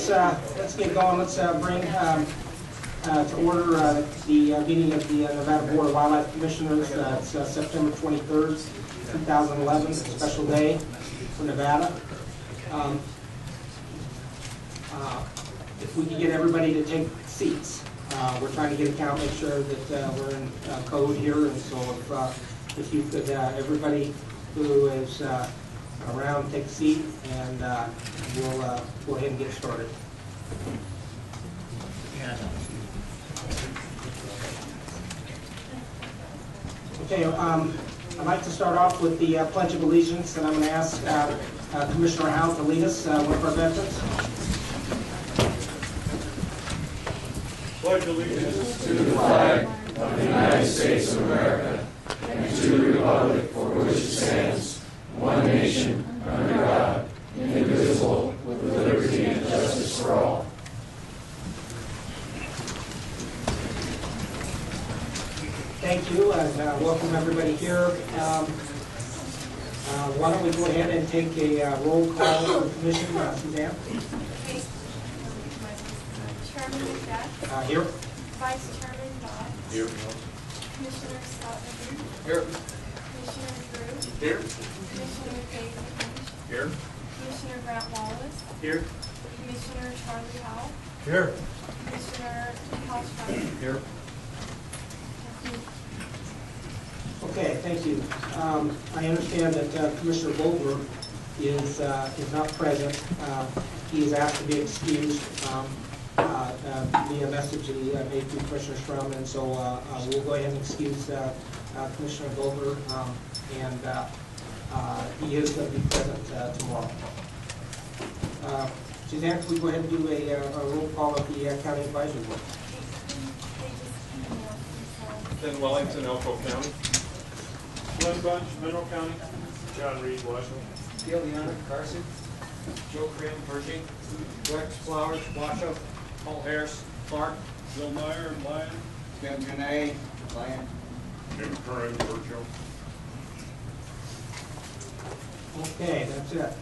let's get going. Let's bring to order the meeting of the Nevada Board of Wildlife Commissioners. It's September 23rd, 2011, a special day for Nevada. If we could get everybody to take seats. We're trying to get a count, make sure that we're in code here, and so if you could, everybody who is around, take a seat, and we'll go ahead and get started. Okay, I'd like to start off with the Pledge of Allegiance, and I'm going to ask Commissioner Howe to lead us, one of our veterans. Pledge allegiance to the flag of the United States of America and to the republic for which it stands, one nation, under God, indivisible, with liberty and justice for all. Thank you, and welcome everybody here. Why don't we go ahead and take a roll call of the commission. Suzanne? Chairman McBeath. Here. Vice Chairman Dodd. Here. Commissioner Scott McBeath. Here. Commissioner Drew. Here. Commissioner Dave McBeath. Here. Commissioner Grant Wallace. Here. Commissioner Charlie Howell. Here. Commissioner House. Here. Okay, thank you. I understand that Commissioner Goldberg is not present. He is asked to be excused via message that he made to Commissioner Strum, and so we'll go ahead and excuse Commissioner Goldberg, and he is going to be present tomorrow. Suzanne, can we go ahead and do a roll call of the County Advisory Board? Then Wellington, Elko County. Glenn Bunch, Mineral County. John Reed, Washington. Gail Leon, Carson. Joe Crim, Pershing. Rex Flowers, Washoe. Paul Harris, Clark. Bill Meyer, Lyon. Ben Janae, Lyon. Jim Curran, Virgil. Okay, that's it.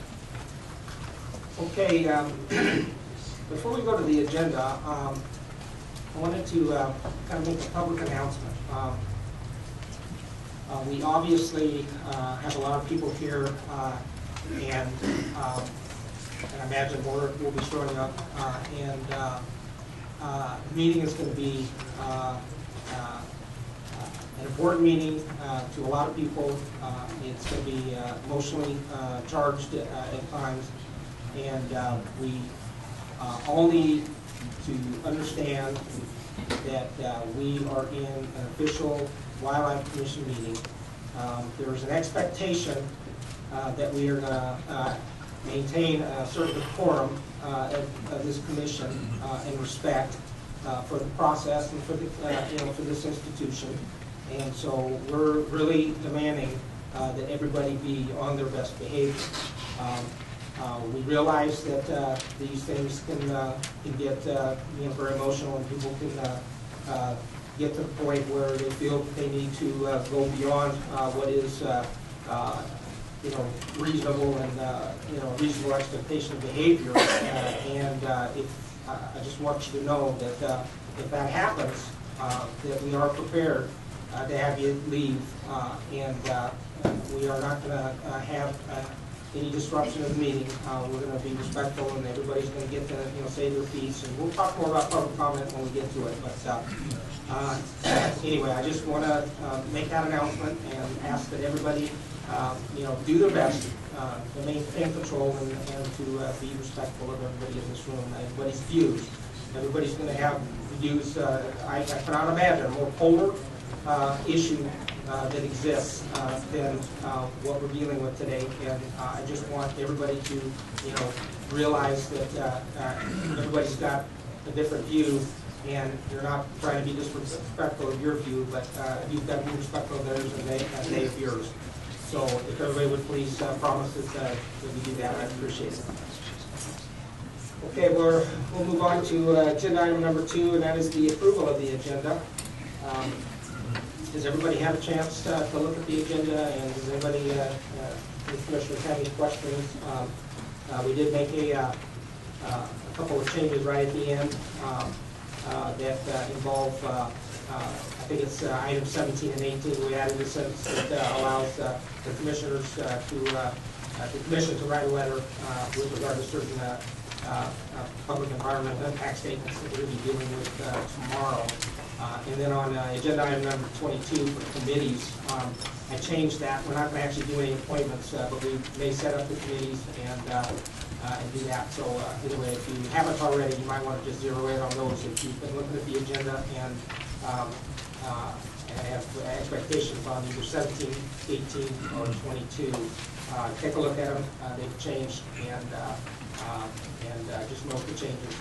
Okay, before we go to the agenda, I wanted to kind of make a public announcement. We obviously have a lot of people here, and I imagine more will be showing up. The meeting is going to be an important meeting to a lot of people. It's going to be emotionally charged at times, and we all need to understand that we are in an official Wildlife Commission meeting. There is an expectation that we are going to maintain a certain decorum of this commission and respect for the process and for the for this institution. And so we're really demanding that everybody be on their best behavior. We realize that these things can get very emotional, and people can get to the point where they feel that they need to go beyond what is reasonable and reasonable expectation of behavior. I just want you to know that if that happens, that we are prepared to have you leave, and we are not going to have any disruption of the meeting. We're going to be respectful, and everybody's going to get to say their piece. And we'll talk more about public comment when we get to it. But anyway, I just want to make that announcement and ask that everybody do their best to maintain control and to be respectful of everybody in this room, everybody's views. Everybody's going to have views. I cannot imagine a more polar issue that exists than what we're dealing with today, and I just want everybody to realize that everybody's got a different view, and you're not trying to be disrespectful of your view, but you've got to be respectful of theirs and they of yours. So if everybody would please promise that we do that, I'd appreciate it. Okay, we'll move on to agenda item number 2, and that is the approval of the agenda. Does everybody have a chance to look at the agenda, and does anybody, the commissioners, have any questions? We did make a a couple of changes right at the end that involve, I think it's item 17 and 18. We added a sentence that allows the commissioners the commission to write a letter with regard to certain public environmental impact statements that we'll be dealing with tomorrow. And then on agenda item number 22 for committees, I changed that. We're not going to actually do any appointments, but we may set up the committees and do that. So anyway, if you haven't already, you might want to just zero in on those if you've been looking at the agenda and have expectations on either 17, 18, or 22. Take a look at them. They've changed, and just note the changes.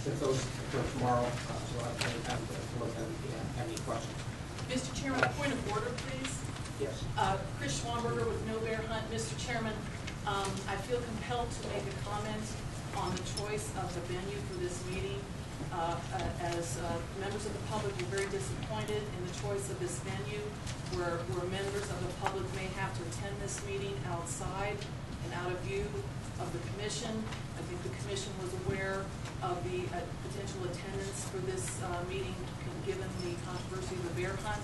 Since those are tomorrow, so I'll have time to look at them if you have any questions. Mr. Chairman, a point of order, please. Yes. Chris Schwamberger with No Bear Hunt. Mr. Chairman, I feel compelled to make a comment on the choice of the venue for this meeting. As members of the public, we're very disappointed in the choice of this venue, where members of the public may have to attend this meeting outside and out of view of the commission. I think the commission was aware of the potential attendance for this meeting, given the controversy of the bear hunt.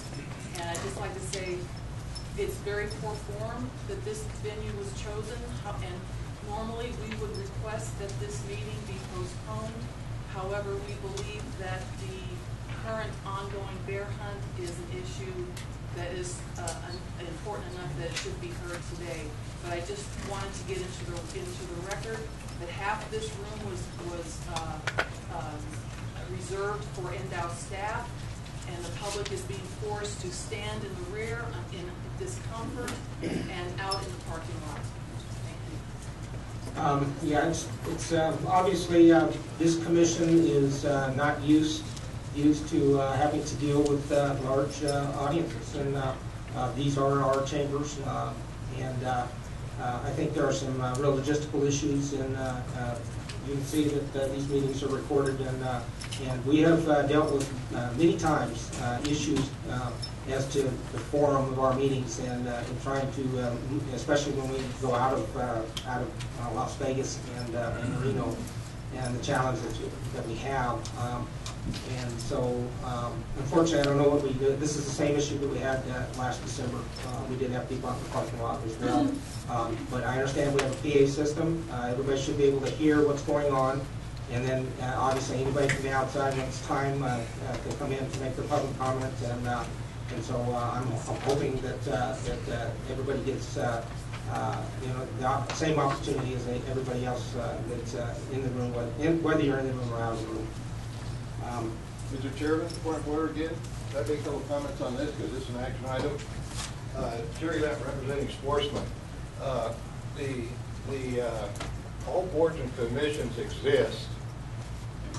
And I'd just like to say it's very poor form that this venue was chosen, and normally we would request that this meeting be postponed. However, we believe that the current ongoing bear hunt is an issue that is important enough that it should be heard today. But I just wanted to get into the record that half of this room was reserved for NDOW staff, and the public is being forced to stand in the rear in discomfort and out in the parking lot. Yeah, it's obviously this commission is not used to having to deal with large audiences, and these are our chambers, and I think there are some real logistical issues, and you can see that these meetings are recorded, and we have dealt with many times issues as to the forum of our meetings, and in trying to, especially when we go out of Las Vegas and Reno, and the challenges that we have. And so, unfortunately, I don't know what we do. This is the same issue that we had last December. We did have people out in the parking lot as well. But I understand we have a PA system. Everybody should be able to hear what's going on. And then, obviously, anybody from the outside, when it's time, can come in to make their public comment. And so, I'm hoping that everybody gets the same opportunity as everybody else that's in the room, whether you're in the room or out of the room. Mr. Chairman, point of order again. I'd make a couple comments on this because this is an action item. Jerry Lapp representing Sportsman. All boards and commissions exist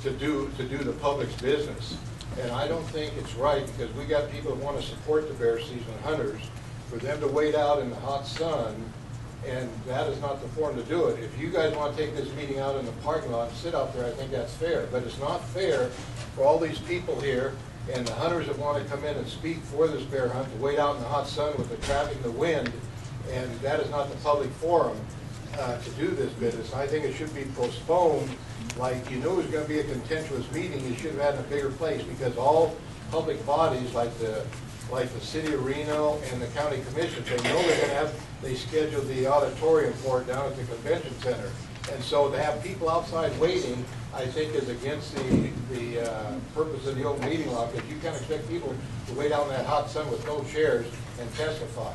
to do the public's business. And I don't think it's right, because we got people that want to support the bear season hunters, for them to wait out in the hot sun, and that is not the forum to do it. If you guys want to take this meeting out in the parking lot and sit out there, I think that's fair. But it's not fair for all these people here and the hunters that want to come in and speak for this bear hunt to wait out in the hot sun with the traffic and the wind, and that is not the public forum to do this business. I think it should be postponed. Like, you knew it was going to be a contentious meeting, you should have had in a bigger place, because all public bodies like the city of Reno and the county commission, they know they're going to have, they scheduled the auditorium for it down at the convention center. And so to have people outside waiting, I think is against the purpose of the open meeting law, because you can't expect people to wait out in that hot sun with no chairs and testify.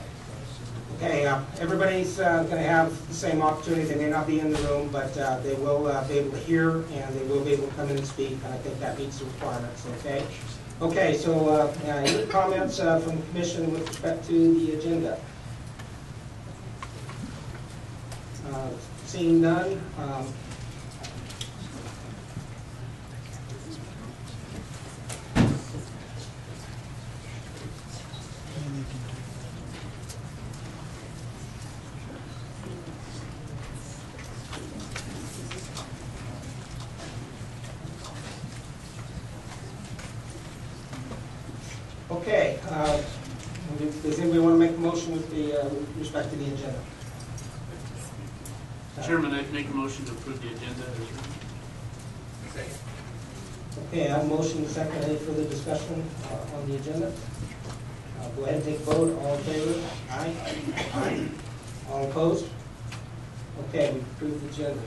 Okay, everybody's going to have the same opportunity. They may not be in the room, but they will be able to hear, and they will be able to come in and speak, and I think that meets the requirements, okay? Okay, so any comments from the commission with respect to the agenda? Seeing none, okay, does anybody want to make a motion with respect to the agenda? Chairman, I'd make a motion to approve the agenda as written. Second. Okay, I have a motion and a second. Any further discussion on the agenda? Go ahead and take a vote. All in favor? Aye. Aye. All opposed? Okay, we approved the agenda.